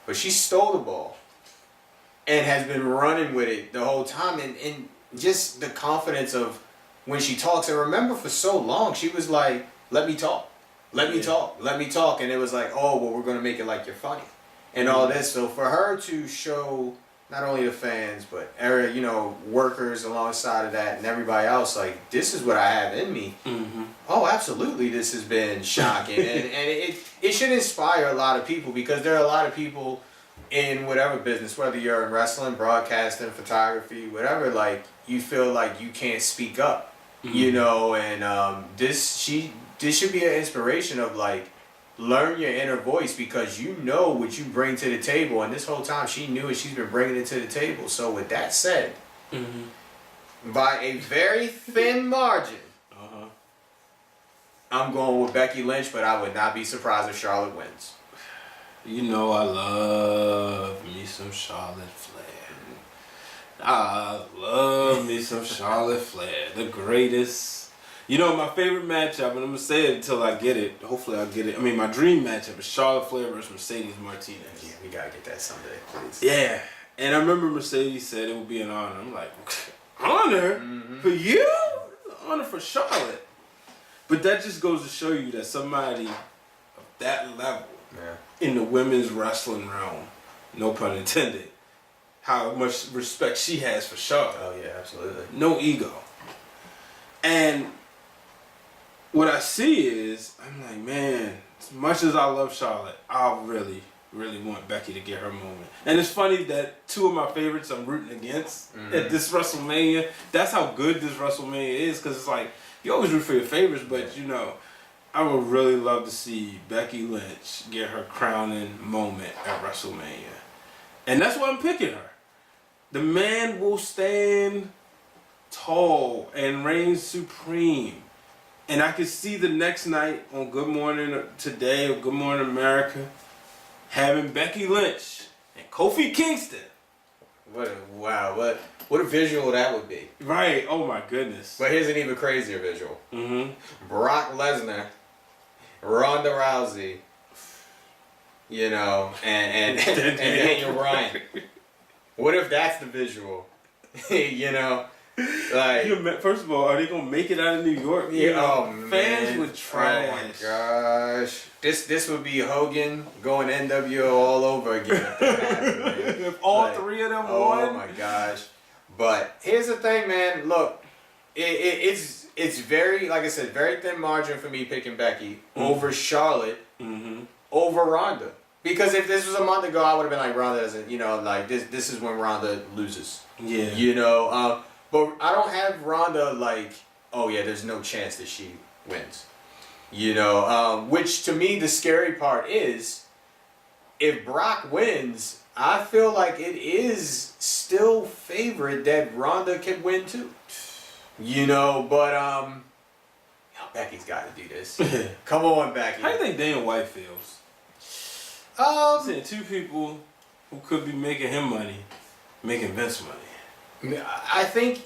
but she stole the ball and has been running with it the whole time. And just the confidence of when she talks. And remember, for so long, she was like, let me talk. Let me talk. Let me talk. And it was like, oh, well, we're going to make it like you're funny. And all this. So for her to show not only the fans, but you know, workers alongside of that and everybody else, like, this is what I have in me. Oh, absolutely, this has been shocking. and it should inspire a lot of people, because there are a lot of people in whatever business, whether you're in wrestling, broadcasting, photography, whatever, like, you feel like you can't speak up, you know, and this should be an inspiration of, like, learn your inner voice, because you know what you bring to the table, and this whole time she knew it. She's been bringing it to the table. So with that said, by a very thin margin, I'm going with Becky Lynch, but I would not be surprised if Charlotte wins. You know I love me some Charlotte Flair. I love me some Charlotte Flair. The greatest. You know, my favorite matchup, and I'm going to say it until I get it. Hopefully I'll get it. I mean, my dream matchup is Charlotte Flair versus Mercedes Martinez. Yeah, we got to get that someday, please. Yeah. And I remember Mercedes said it would be an honor. I'm like, honor? For you? Honor for Charlotte. But that just goes to show you that somebody of that level in the women's wrestling realm, no pun intended, how much respect she has for Charlotte. Oh, yeah, absolutely. No ego. And what I see is, I'm like, man, as much as I love Charlotte, I really, really want Becky to get her moment. And it's funny that two of my favorites I'm rooting against at this WrestleMania. That's how good this WrestleMania is, because it's like, you always root for your favorites, but, you know, I would really love to see Becky Lynch get her crowning moment at WrestleMania. And that's why I'm picking her. The man will stand tall and reign supreme. And I can see the next night on Good Morning Today or Good Morning America having Becky Lynch and Kofi Kingston What a visual that would be. Right. Oh my goodness. But here's an even crazier visual. Mm-hmm. Brock Lesnar, Ronda Rousey, you know, and Daniel Bryan. What if that's the visual? You know, like first of all, are they gonna make it out of New York? Yeah, You know, oh, fans man. would trash. Oh my gosh, this would be Hogan going NWO all over again. If that happened, man. If all Like, three of them oh won. my gosh. But here's the thing, man. Look, it's very, like I said, very thin margin for me picking Becky over Charlotte, over Ronda. Because if this was a month ago, I would have been like, Ronda doesn't, you know, like this is when Ronda loses. Yeah. You know, but I don't have Ronda like, oh yeah, there's no chance that she wins. You know, which to me the scary part is, if Brock wins, I feel like it is still favored that Ronda can win too. You know, but Becky's got to do this. Come on, Becky. How do you think Dana White feels? Seeing two people who could be making him money, making Vince money. I think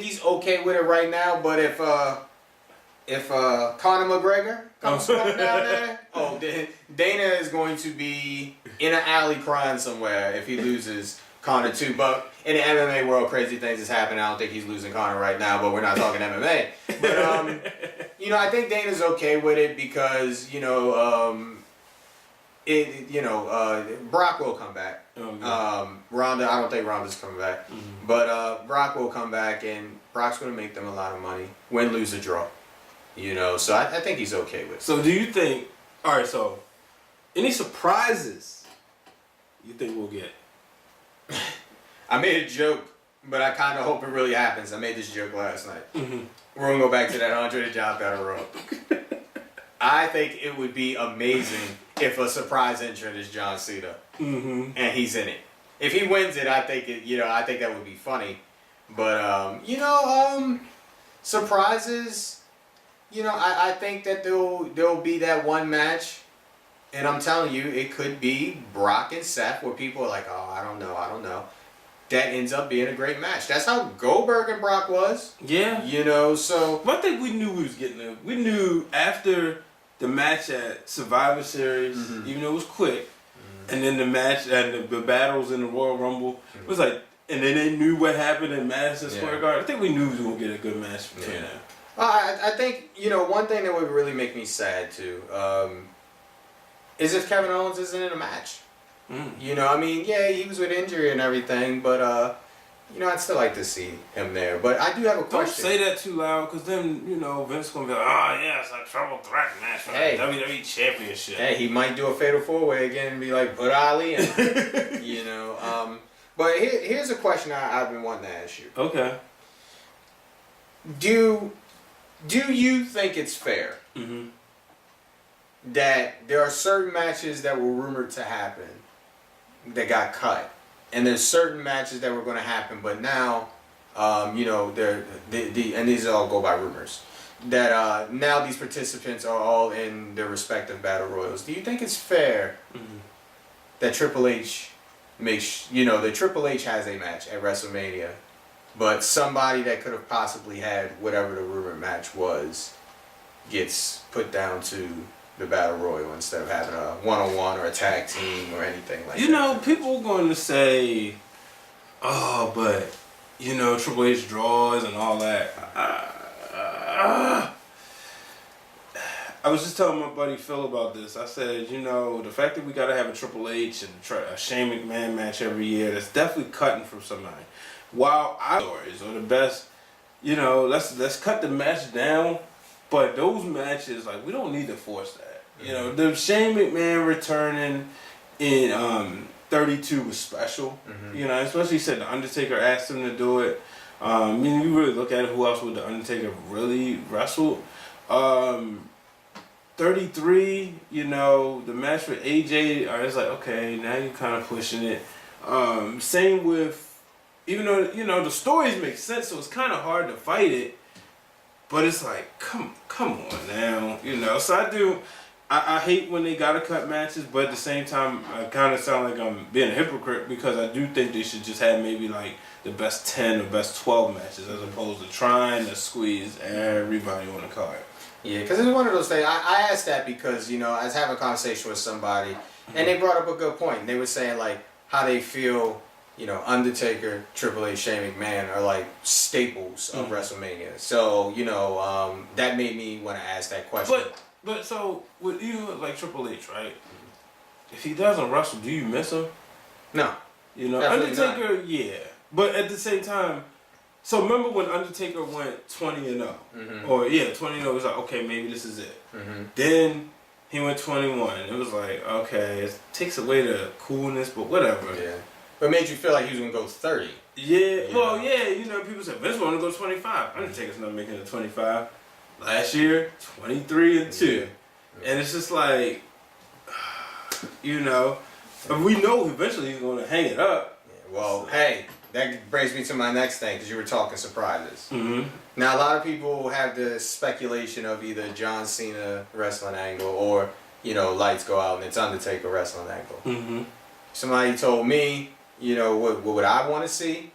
he's okay with it right now. But if Conor McGregor comes from down there, oh, Dana is going to be in an alley crying somewhere if he loses Conor too. But in the MMA world, crazy things is happening. I don't think he's losing Conor right now, but we're not talking MMA. But you know, I think Dana's okay with it because you know. Brock will come back. Ronda, I don't think Ronda's coming back. But Brock will come back, and Brock's going to make them a lot of money. Win, lose, or draw. You know, so I think he's okay with it. So do you think, alright, so any surprises you think we'll get? I made a joke, but I kind of hope it really happens. I made this joke last night. We're going to go back to that Andre the Giant Battle Royal. I think it would be amazing if a surprise entrant is John Cena, and he's in it. If he wins it, I think that would be funny. But surprises. You know, I think that there'll be that one match, and I'm telling you, it could be Brock and Seth, where people are like, oh, I don't know. That ends up being a great match. That's how Goldberg and Brock was. Yeah. You know, so. But I think we knew we was getting there. We knew after the match at Survivor Series, even though it was quick, and then the match and the battles in the Royal Rumble, it was like, and then they knew what happened in Madison Square Garden. I think we knew we was going to get a good match between them. I think, you know, one thing that would really make me sad too is if Kevin Owens isn't in a match. You know, I mean, yeah, he was with injury and everything, but you know, I'd still like to see him there. But I do have a question. Don't say that too loud, because then, you know, Vince going to be like, oh, yeah, it's a triple threat match for the WWE Championship. Hey, he might do a fatal four-way again and be like, put Ali in. You know, but here's a question I've been wanting to ask you. Okay. Do you think it's fair that there are certain matches that were rumored to happen that got cut, and there's certain matches that were going to happen, but now, you know, and these all go by rumors, that now these participants are all in their respective battle royals? Do you think it's fair that Triple H makes, you know, that Triple H has a match at WrestleMania, but somebody that could have possibly had whatever the rumored match was gets put down to the Battle Royal instead of having a one-on-one or a tag team or anything like that? You know, people are going to say, oh, but, you know, Triple H draws and all that. I was just telling my buddy Phil about this. I said, you know, the fact that we got to have a Triple H and a Shane McMahon match every year, that's definitely cutting from somebody. While our stories are the best, you know, let's cut the match down. But those matches, like, we don't need to force that. You know, the Shane McMahon returning in 32 was special. You know, especially said the Undertaker asked him to do it. I mean, you really look at it, who else would the Undertaker really wrestle? 33, you know, the match with AJ, it's like, okay, now you're kind of pushing it. Same with, even though, you know, the stories make sense, so it's kind of hard to fight it. But it's like, come on now, you know. So I hate when they gotta cut matches, but at the same time, I kind of sound like I'm being a hypocrite because I do think they should just have maybe like the best 10 or best 12 matches as opposed to trying to squeeze everybody on the card. Yeah, because it's one of those things. I asked that because, you know, I was having a conversation with somebody, and they brought up a good point. They were saying, like, how they feel, you know, Undertaker, Triple H, Shane McMahon are, like, staples of WrestleMania. So, you know, that made me want to ask that question. But so, with you, like Triple H, right? If he doesn't wrestle, do you miss him? No. You know, Definitely Undertaker, yeah. But at the same time, so remember when Undertaker went 20-0? Or, 20-0, it was like, okay, maybe this is it. Then he went 21. It was like, okay, it takes away the coolness, but whatever. Yeah. But it made you feel like he was going to go 30. Yeah, well, yeah, you know, people said, Vince want to go 25. Undertaker's not making it 25. Last year, 23-2. And it's just like, you know, we know eventually he's going to hang it up. Yeah, well, hey, that brings me to my next thing, because you were talking surprises. Now, a lot of people have the speculation of either John Cena wrestling angle or, you know, lights go out and it's Undertaker wrestling angle. Somebody told me, you know, what would I want to see?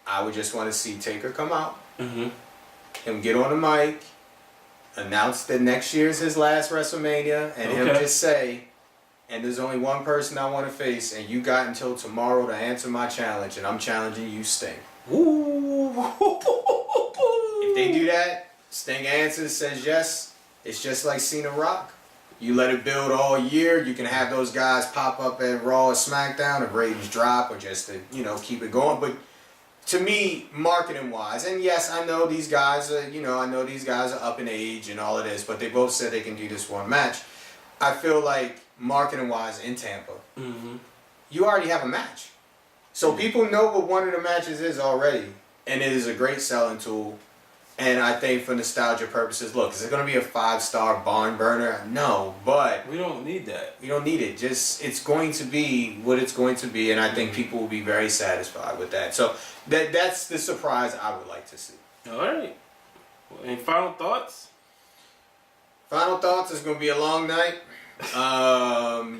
I would just want to see Taker come out, him get on the mic, announce that next year is his last WrestleMania, and him just say, and there's only one person I want to face, and you got until tomorrow to answer my challenge, and I'm challenging you, Sting. Ooh. If they do that, Sting answers, says yes, it's just like Cena Rock. You let it build all year. You can have those guys pop up at Raw or SmackDown if ratings drop or just to, you know, keep it going. But to me, marketing wise, and yes, I know these guys are, you know, I know these guys are up in age and all of this, but they both said they can do this one match. I feel like marketing wise in Tampa, you already have a match. So people know what one of the matches is already, and it is a great selling tool. And I think for nostalgia purposes, look, is it going to be a 5-star barn burner? No, but We don't need that. you don't need it. Just, it's going to be what it's going to be, and I think people will be very satisfied with that. So that's the surprise I would like to see. All right. Well, any final thoughts? Final thoughts, it's going to be a long night.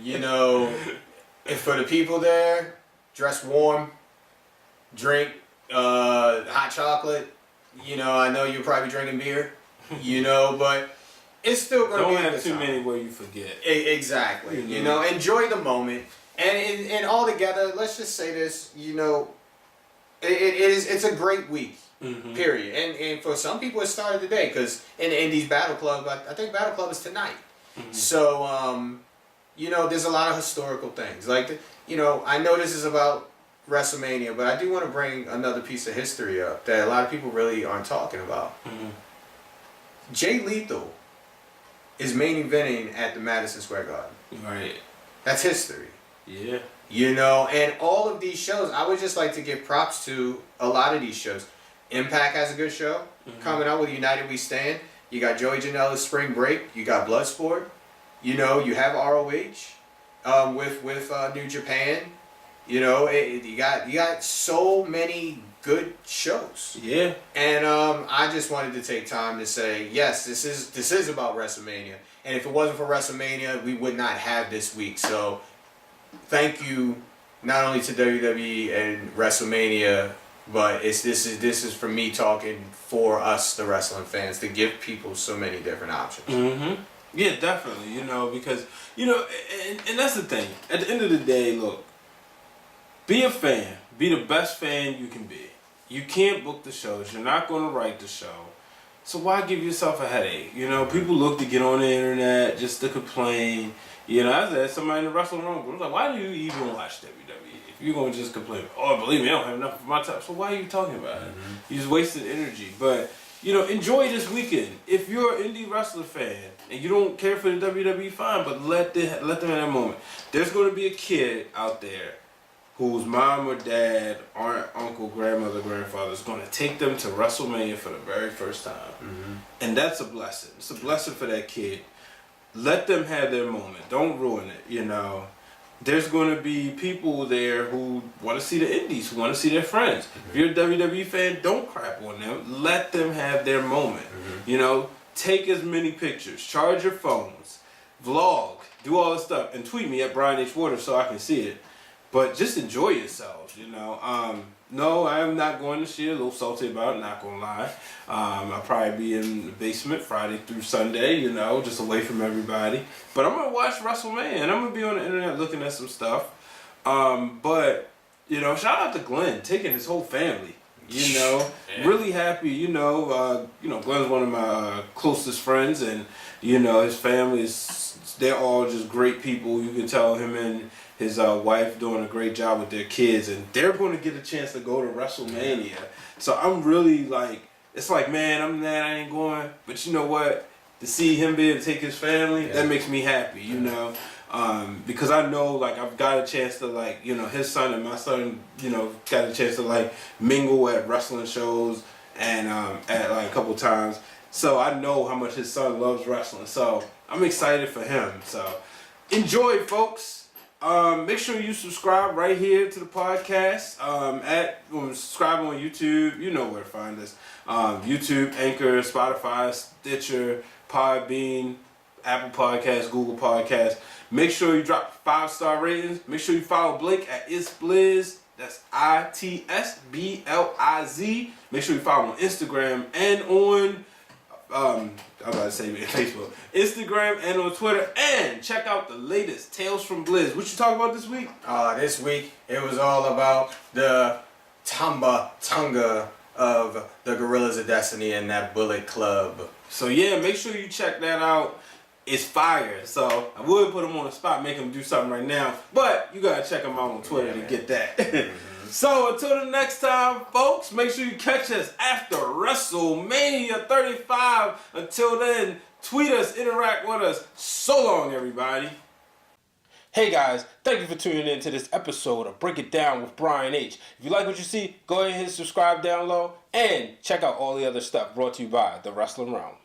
You know, if for the people there, dress warm, drink hot chocolate. You know, I know you're probably drinking beer, you know, but it's still going to be Don't a have good too time. many where you forget. Exactly. You know, enjoy the moment. And all together, let's just say this, you know, it's a great week, period. And for some people, it started today, because in the Indies Battle Club, I think Battle Club is tonight. So, you know, there's a lot of historical things. Like, you know, I know this is about WrestleMania, but I do want to bring another piece of history up that a lot of people really aren't talking about. Jay Lethal is main eventing at the Madison Square Garden. Right. That's history. Yeah. You know, and all of these shows, I would just like to give props to a lot of these shows. Impact has a good show coming out with United We Stand. You got Joey Janela's Spring Break. You got Bloodsport. You know, you have ROH with New Japan. You know, you got so many good shows. Yeah. And I just wanted to take time to say, yes, this is about WrestleMania. And if it wasn't for WrestleMania, we would not have this week. So thank you not only to WWE and WrestleMania, but this is for me talking for us, the wrestling fans, to give people so many different options. Yeah, definitely. You know, because, you know, and that's the thing. At the end of the day, look, be a fan. Be the best fan you can be. You can't book the shows. You're not going to write the show. So why give yourself a headache? You know, people look to get on the internet just to complain. You know, I said somebody in the wrestling room, I was like, why do you even watch WWE? If you're going to just complain, oh, believe me, I don't have enough of my time. So why are you talking about it? You just wasted energy. But, you know, enjoy this weekend. If you're an indie wrestler fan and you don't care for the WWE, fine, but let them have that moment. There's going to be a kid out there whose mom or dad, aunt, uncle, grandmother, grandfather is going to take them to WrestleMania for the very first time. And that's a blessing. It's a blessing for that kid. Let them have their moment. Don't ruin it, you know. There's going to be people there who want to see the indies, who want to see their friends. If you're a WWE fan, don't crap on them. Let them have their moment. You know, take as many pictures. Charge your phones. vlog, do all this stuff, and tweet me at Brian H. Waters so I can see it. But just enjoy yourselves, you know. No, I am not going this year. A little salty about it, not gonna lie. I'll probably be in the basement Friday through Sunday, you know, just away from everybody. But I'm gonna watch WrestleMania, and I'm gonna be on the internet looking at some stuff. But you know, shout out to Glenn taking his whole family. You know, really happy. You know, Glenn's one of my closest friends, and you know, his family is—they're all just great people. You can tell him and his wife doing a great job with their kids, and they're going to get a chance to go to WrestleMania. So I'm really like, it's like, man, I'm mad I ain't going, but you know what? To see him be able to take his family, that makes me happy, you know, because I know, like, I've got a chance to, like, you know, his son and my son, you know, got a chance to, like, mingle at wrestling shows and at, like, a couple times. So I know how much his son loves wrestling. So I'm excited for him. So enjoy, folks. Make sure you subscribe right here to the podcast. Subscribe on YouTube. You know where to find us. YouTube, Anchor, Spotify, Stitcher, Podbean, Apple Podcasts, Google Podcasts. Make sure you drop 5-star ratings. Make sure you follow Blake at itsbliz. That's ITSBLIZ. Make sure you follow him on Instagram and on I'm about to say Facebook, Instagram, and on Twitter, and check out the latest Tales from Bliss. What you talking about this week? This week it was all about the Tonga of the Gorillas of Destiny and that Bullet Club. So yeah, make sure you check that out. It's fire. So I would put him on the spot, make him do something right now, but you gotta check him out on Twitter to get that. So until the next time, folks, make sure you catch us after WrestleMania 35. Until then, tweet us, interact with us. So long, everybody. Hey guys, thank you for tuning in to this episode of Break It Down with Brian H. If you like what you see, go ahead and hit subscribe down low and check out all the other stuff brought to you by the Wrestling Wrealm.